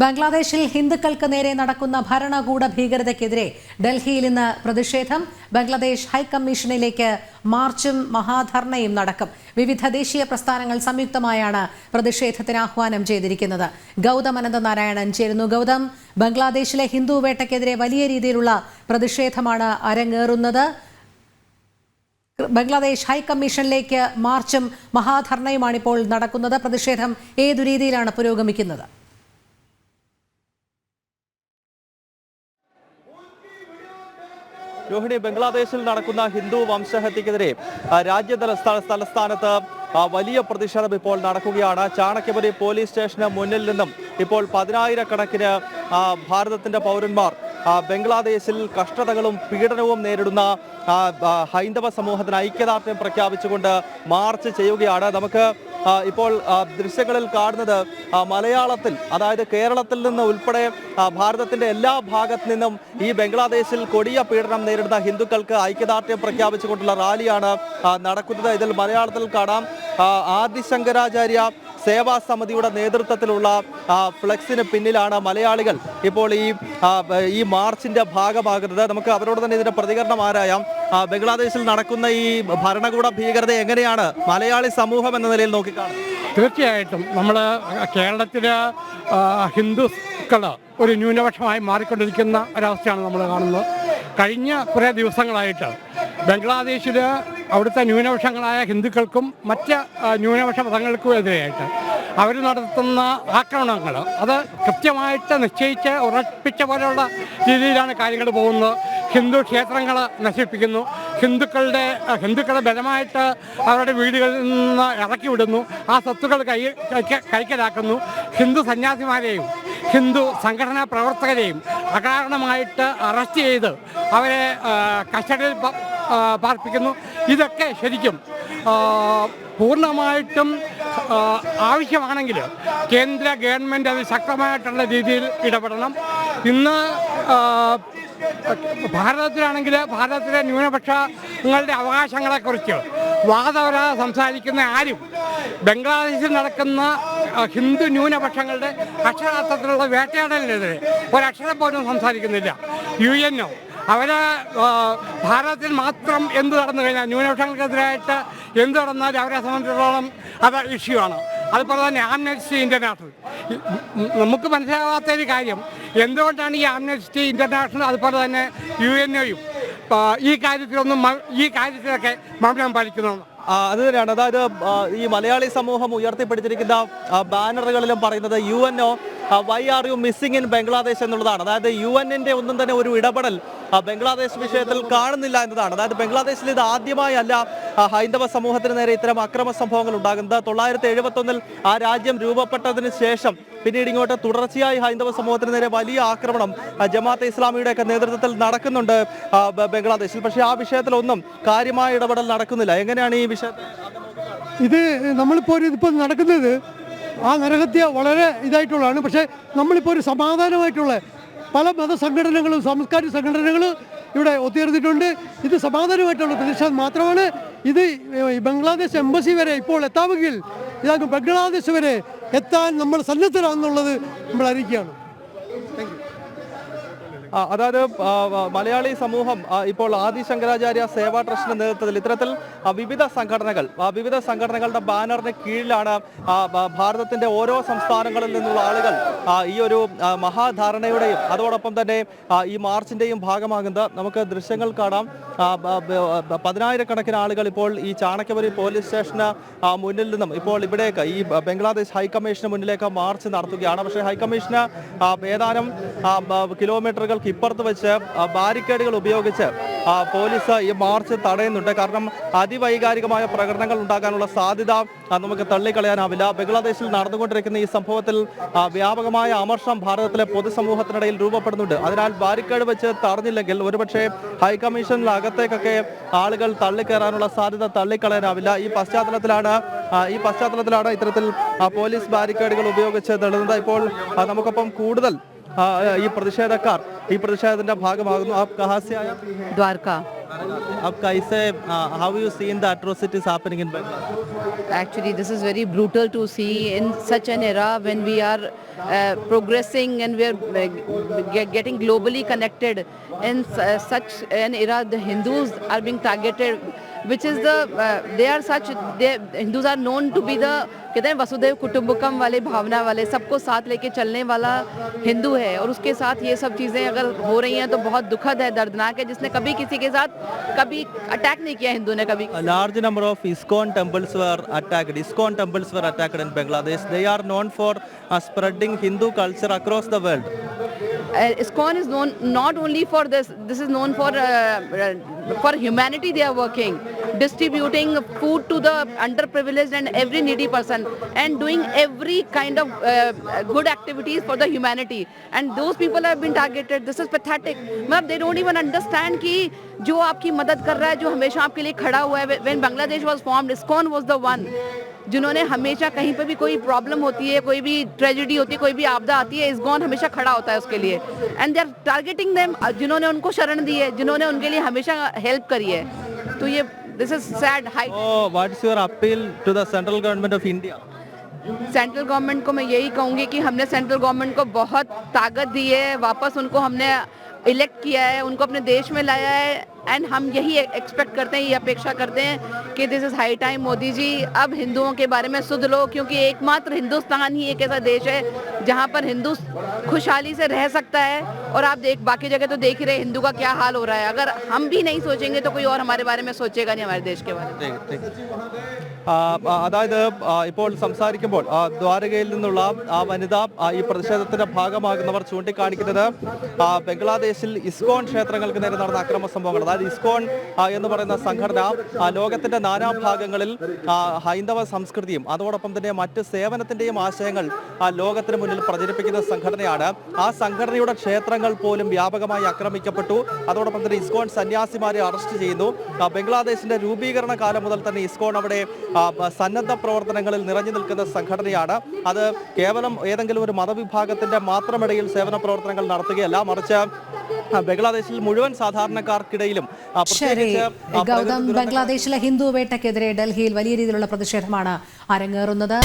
ബംഗ്ലാദേശിൽ ഹിന്ദുക്കൾക്ക് നേരെ നടക്കുന്ന ഭരണകൂട ഭീകരതയ്ക്കെതിരെ ഡൽഹിയിൽ ഇന്ന് പ്രതിഷേധം. ബംഗ്ലാദേശ് ഹൈക്കമ്മീഷനിലേക്ക് മാർച്ചും മഹാധർണയും നടക്കും. വിവിധ ദേശീയ പ്രസ്ഥാനങ്ങൾ സംയുക്തമായാണ് പ്രതിഷേധത്തിന് ആഹ്വാനം ചെയ്തിരിക്കുന്നത്. ഗൗതം അനന്തനാരായണൻ ചേരുന്നു. ഗൗതം, ബംഗ്ലാദേശിലെ ഹിന്ദു വേട്ടയ്ക്കെതിരെ വലിയ രീതിയിലുള്ള പ്രതിഷേധമാണ് അരങ്ങേറുന്നത്. ബംഗ്ലാദേശ് ഹൈക്കമ്മീഷനിലേക്ക് മാർച്ചും മഹാധർണയുമാണ് ഇപ്പോൾ നടക്കുന്നത്. പ്രതിഷേധം ഏതു രീതിയിലാണ് പുരോഗമിക്കുന്നത്? രോഹിണി, ബംഗ്ലാദേശിൽ നടക്കുന്ന ഹിന്ദു വംശഹത്യക്കെതിരെ തലസ്ഥാനത്ത് വലിയ പ്രതിഷേധം ഇപ്പോൾ നടക്കുകയാണ്. ചാണക്യപുരി പോലീസ് സ്റ്റേഷന് മുന്നിൽ നിന്നും ഇപ്പോൾ 10,000-കണക്കിന് ഭാരതത്തിന്റെ പൗരന്മാർ ബംഗ്ലാദേശിൽ കഷ്ടതകളും പീഡനവും നേരിടുന്ന ഹൈന്ദവ സമൂഹത്തിന് ഐക്യദാർഢ്യം പ്രഖ്യാപിച്ചുകൊണ്ട് മാർച്ച് ചെയ്യുകയാണ്. നമുക്ക് ഇപ്പോൾ ദൃശ്യങ്ങളിൽ കാണുന്നത് മലയാളത്തിൽ, അതായത് കേരളത്തിൽ നിന്ന് ഉൾപ്പെടെ ഭാരതത്തിന്റെ എല്ലാ ഭാഗത്തു നിന്നും ഈ ബംഗ്ലാദേശിൽ കൊടിയ പീഡനം നേരിടുന്ന ഹിന്ദുക്കൾക്ക് ഐക്യദാർഢ്യം പ്രഖ്യാപിച്ചുകൊണ്ടുള്ള റാലിയാണ് നടക്കുന്നത്. ഇതിൽ മലയാളത്തിൽ കാണാം ആദിശങ്കരാചാര്യ സേവാ സമിതിയുടെ നേതൃത്വത്തിലുള്ള ഫ്ലെക്സിന് പിന്നിലാണ് മലയാളികൾ ഇപ്പോൾ ഈ മാർച്ചിന്റെ ഭാഗമാകുന്നത്. നമുക്ക് അവരോട് തന്നെ ഇതിന്റെ പ്രതികരണം ആരായാം. ബംഗ്ലാദേശിൽ നടക്കുന്ന ഈ ഭരണകൂട ഭീകരത എങ്ങനെയാണ് മലയാളി സമൂഹം എന്ന നിലയിൽ നോക്കിക്കാണുന്നത്? തീർച്ചയായിട്ടും നമ്മൾ കേരളത്തിലെ ഹിന്ദുക്കൾ ഒരു ന്യൂനപക്ഷമായി മാറിക്കൊണ്ടിരിക്കുന്ന ഒരവസ്ഥയാണ് നമ്മൾ കാണുന്നത്. കഴിഞ്ഞ കുറേ ദിവസങ്ങളായിട്ട് ബംഗ്ലാദേശിൽ അവിടുത്തെ ന്യൂനപക്ഷങ്ങളായ ഹിന്ദുക്കൾക്കും മറ്റ് ന്യൂനപക്ഷ മതങ്ങൾക്കും എതിരെയായിട്ട് അവർ നടത്തുന്ന ആക്രമണങ്ങൾ അത് കൃത്യമായിട്ട് നിശ്ചയിച്ച് ഉറപ്പിച്ച പോലെയുള്ള രീതിയിലാണ് കാര്യങ്ങൾ പോകുന്നത്. ഹിന്ദു ക്ഷേത്രങ്ങൾ നശിപ്പിക്കുന്നു, ഹിന്ദുക്കളെ ബലമായിട്ട് അവരുടെ വീടുകളിൽ നിന്ന് ഇറക്കി വിടുന്നു, ആ സ്വത്തുക്കൾ കൈക്കലാക്കുന്നു. ഹിന്ദു സന്യാസിമാരെയും ഹിന്ദു സംഘടനാ പ്രവർത്തകരെയും അകാരണമായിട്ട് അറസ്റ്റ് ചെയ്ത് അവരെ കസ്റ്റഡിയിൽ പാർപ്പിക്കുന്നു. ഇതൊക്കെ ശരിക്കും പൂർണ്ണമായിട്ടും ആവശ്യമാണെങ്കിൽ കേന്ദ്ര ഗവൺമെൻറ് അത് ശക്തമായിട്ടുള്ള രീതിയിൽ ഇടപെടണം. ഇന്ന് ഭാരതത്തിലാണെങ്കിൽ ഭാരതത്തിലെ ന്യൂനപക്ഷങ്ങളുടെ അവകാശങ്ങളെക്കുറിച്ച് വാദപരമായി സംസാരിക്കുന്ന ആരും ബംഗ്ലാദേശിൽ നടക്കുന്ന ഹിന്ദു ന്യൂനപക്ഷങ്ങളുടെ അക്ഷരാർത്ഥത്തിലുള്ള വേട്ടയാടലിനെതിരെ ഒരക്ഷരം പോലും സംസാരിക്കുന്നില്ല. UN അവരെ ഭാരതത്തിൽ മാത്രം എന്ത് നടന്നു കഴിഞ്ഞാൽ ന്യൂനപക്ഷങ്ങൾക്കെതിരായിട്ട് എന്ത് നടന്നാലും അവരെ സംബന്ധിച്ചിടത്തോളം അത് ഇഷ്യൂ ആണ്. അതുപോലെ തന്നെ ആംനസ്റ്റി ഇന്റർനാഷണൽ, നമുക്ക് മനസ്സിലാവാത്തൊരു കാര്യം എന്തുകൊണ്ടാണ് ഈ ആംനസ്റ്റി ഇന്റർനാഷണൽ അതുപോലെ തന്നെ UNOയും ഈ കാര്യത്തിലൊക്കെ മൗനം പാലിക്കുന്നു. അത് തന്നെയാണ്. അതായത് ഈ മലയാളി സമൂഹം ഉയർത്തിപ്പിടിച്ചിരിക്കുന്ന ബാനറുകളിലും പറയുന്നത് UNO why are you missing in Bangladesh എന്നുള്ളതാണ്. അതായത് UN-ന്റെ ഒന്നും തന്നെ ഒരു ഇടപെടൽ ബംഗ്ലാദേശ് വിഷയത്തിൽ കാണുന്നില്ല എന്നതാണ്. അതായത് ബംഗ്ലാദേശിൽ ഇത് ആദ്യമായല്ല ഹൈന്ദവ സമൂഹത്തിന് നേരെ ഇത്തരം അക്രമ സംഭവങ്ങൾ ഉണ്ടാകുന്നത്. 1971 ആ രാജ്യം രൂപപ്പെട്ടതിന് ശേഷം പിന്നീട് ഇങ്ങോട്ട് തുടർച്ചയായി ഹൈന്ദവ സമൂഹത്തിന് നേരെ വലിയ ആക്രമണം ജമാഅത്തെ ഇസ്ലാമിയുടെ ഒക്കെ നേതൃത്വത്തിൽ നടക്കുന്നുണ്ട് ബംഗ്ലാദേശിൽ. പക്ഷേ ആ വിഷയത്തിലൊന്നും കാര്യമായ ഇടപെടൽ നടക്കുന്നില്ല. എങ്ങനെയാണ് ഈ വിഷയത്തിൽ ഇത് ഇതിപ്പോൾ നടക്കുന്നത്? ആ നരഹത്യ വളരെ ഇതായിട്ടുള്ളതാണ്. പക്ഷേ നമ്മളിപ്പോൾ ഒരു സമാധാനമായിട്ടുള്ള പല മതസംഘടനകളും സാംസ്കാരിക സംഘടനകളും ഇവിടെ ഒത്തുചേർന്നിട്ടുണ്ട്. ഇത് സമാധാനമായിട്ടുള്ള പ്രതിഷേധം മാത്രമാണ്. ഇത് ബംഗ്ലാദേശ് എംബസി വരെ ഇപ്പോൾ എത്താമെങ്കിൽ ഇതാകും ബംഗ്ലാദേശ് വരെ എത്താൻ നമ്മൾ സന്നദ്ധരാണെന്നുള്ളത് നമ്മൾ അറിയിക്കുകയാണ്. അതായത് മലയാളി സമൂഹം ഇപ്പോൾ ആദിശങ്കരാചാര്യ സേവാ ട്രസ്റ്റിന്റെ നേതൃത്വത്തിൽ ഇത്തരത്തിൽ വിവിധ സംഘടനകളുടെ ബാനറിന് കീഴിലാണ് ഭാരതത്തിന്റെ ഓരോ സംസ്ഥാനങ്ങളിൽ നിന്നുള്ള ആളുകൾ ഈ ഒരു മഹാധാരണയുടെയും അതോടൊപ്പം തന്നെ ഈ മാർച്ചിന്റെയും ഭാഗമാകുന്നത്. നമുക്ക് ദൃശ്യങ്ങൾ കാണാം. 10,000-കണക്കിന് ആളുകൾ ഇപ്പോൾ ഈ ചാണക്യപുരി പോലീസ് സ്റ്റേഷന് മുന്നിൽ നിന്നും ഇപ്പോൾ ഇവിടേക്ക് ഈ ബംഗ്ലാദേശ് ഹൈക്കമ്മീഷന് മുന്നിലേക്ക് മാർച്ച് നടത്തുകയാണ്. പക്ഷേ ഹൈക്കമ്മീഷന് ഏതാനും കിലോമീറ്ററുകൾ ഇപ്പുറത്ത് വെച്ച് ബാരിക്കേഡുകൾ ഉപയോഗിച്ച് പോലീസ് ഈ മാർച്ച് തടയുന്നുണ്ട്. കാരണം അതിവൈകാരികമായ പ്രകടനങ്ങൾ ഉണ്ടാകാനുള്ള സാധ്യത നമുക്ക് തള്ളിക്കളയാനാവില്ല. ബംഗ്ലാദേശിൽ നടന്നുകൊണ്ടിരിക്കുന്ന ഈ സംഭവത്തിൽ വ്യാപകമായ അമർഷം ഭാരതത്തിലെ പൊതുസമൂഹത്തിനിടയിൽ രൂപപ്പെടുന്നുണ്ട്. അതിനാൽ ബാരിക്കേഡ് വെച്ച് തടഞ്ഞില്ലെങ്കിൽ ഒരുപക്ഷെ ഹൈക്കമ്മീഷനിലകത്തേക്കൊക്കെ ആളുകൾ തള്ളിക്കയറാനുള്ള സാധ്യത തള്ളിക്കളയാനാവില്ല. ഈ പശ്ചാത്തലത്തിലാണ് ഇത്തരത്തിൽ പോലീസ് ബാരിക്കേഡുകൾ ഉപയോഗിച്ച് തള്ളുന്നത്. ഇപ്പോൾ നമുക്കൊപ്പം കൂടുതൽ ഈ പ്രതിഷേധത്തിന്റെ ഭാഗമാകുന്നു. ദ്വാരക अब कैसे how you seen the atrocities happening in Bangladesh? Actually, this is very brutal to see in such an era when we are progressing and we are getting globally connected. In such an era, the Hindus are being targeted, which is they are such. Hindus are known to be the कहते हैं वसुदेव कुटुंबकम वाले भावना वाले सबको साथ लेके चलने वाला हिंदू है और उसके साथ ये सब चीज़ें अगर हो रही हैं तो बहुत दुखद है, दर्दनाक है, जिसने कभी किसी के साथ कभी अटैक नहीं किया हिंदू ने कभी। A large number of ISKCON temples were attacked. ISKCON temples were attacked in Bangladesh. They are known for spreading Hindu culture across the world. ISKCON is known not only for this. This is known for humanity. They are working, distributing food to the underprivileged and every needy person, and doing every kind of good activities for the humanity. And those people have been targeted. This is pathetic. मतलब they don't even understand कि जो आपकी मदद कर रहा है, जो हमेशा आपके लिए खड़ा हुआ है. When Bangladesh was formed, ISKCON was the one जिन्होंने हमेशा कहीं पे भी कोई प्रॉब्लम होती है, कोई भी ट्रेजेडी होती है, कोई भी आपदा आती है, ISKCON हमेशा खड़ा होता है उसके लिए. And they are targeting them, जिन्होंने उनको शरण दी है, जिन्होंने उनके लिए हमेशा हेल्प करी है. तो ये this is sad high. Oh, what's your appeal to the central government of India? Central government को मैं यही कहूँगी कि हमने सेंट्रल गवर्नमेंट को बहुत ताकत दी है, वापस उनको हमने इलेक्ट किया है, उनको अपने देश में लाया है. एंड हम यही एक्सपेक्ट करते हैं, ये अपेक्षा करते हैं कि this is high time Modi ji अब हिंदुओं के बारे में सुध लो, क्योंकि एकमात्र हिंदुस्तान ही एक ऐसा देश है जहाँ पर हिंदू खुशहाली से रह सकता है. और आप बाकी जगह तो देख ही रहे हिंदू का क्या हाल हो रहा है. अगर हम भी नहीं सोचेंगे तो कोई और हमारे बारे में सोचेगा नहीं, हमारे देश के बारे में. അതായത് ഇപ്പോൾ സംസാരിക്കുമ്പോൾ ദ്വാരകയിൽ നിന്നുള്ള ആ വനിത ഈ പ്രതിഷേധത്തിന്റെ ഭാഗമാകുന്നവർ ചൂണ്ടിക്കാണിക്കുന്നത് ബംഗ്ലാദേശിൽ ഇസ്കോൺ ക്ഷേത്രങ്ങൾക്ക് നേരെ നടന്ന അക്രമ സംഭവങ്ങൾ. അതായത് ഇസ്കോൺ എന്ന് പറയുന്ന സംഘടന ലോകത്തിന്റെ നാനാഭാഗങ്ങളിൽ ഹൈന്ദവ സംസ്കൃതിയും അതോടൊപ്പം തന്നെ മറ്റ് സേവനത്തിന്റെയും ആശയങ്ങൾ ലോകത്തിന് മുന്നിൽ പ്രചരിപ്പിക്കുന്ന സംഘടനയാണ്. ആ സംഘടനയുടെ ക്ഷേത്രങ്ങൾ പോലും വ്യാപകമായി ആക്രമിക്കപ്പെട്ടു. അതോടൊപ്പം തന്നെ ഇസ്കോൺ സന്യാസിമാരെ അറസ്റ്റ് ചെയ്യുന്നു. ബംഗ്ലാദേശിന്റെ രൂപീകരണ കാലം മുതൽ തന്നെ ഇസ്കോൺ അവിടെ സന്നദ്ധ പ്രവർത്തനങ്ങളിൽ നിറഞ്ഞു നിൽക്കുന്ന സംഘടനയാണ്. അത് കേവലം ഏതെങ്കിലും ഒരു മതവിഭാഗത്തിന്റെ മാത്രമിടയിൽ സേവന പ്രവർത്തനങ്ങൾ നടത്തുകയല്ല, മറിച്ച് ബംഗ്ലാദേശിൽ മുഴുവൻ സാധാരണക്കാർക്കിടയിലും ശരി ഗൗതം, ബംഗ്ലാദേശിലെ ഹിന്ദു വേട്ടയ്ക്കെതിരെ ഡൽഹിയിൽ വലിയ രീതിയിലുള്ള പ്രതിഷേധമാണ് അരങ്ങേറുന്നത്.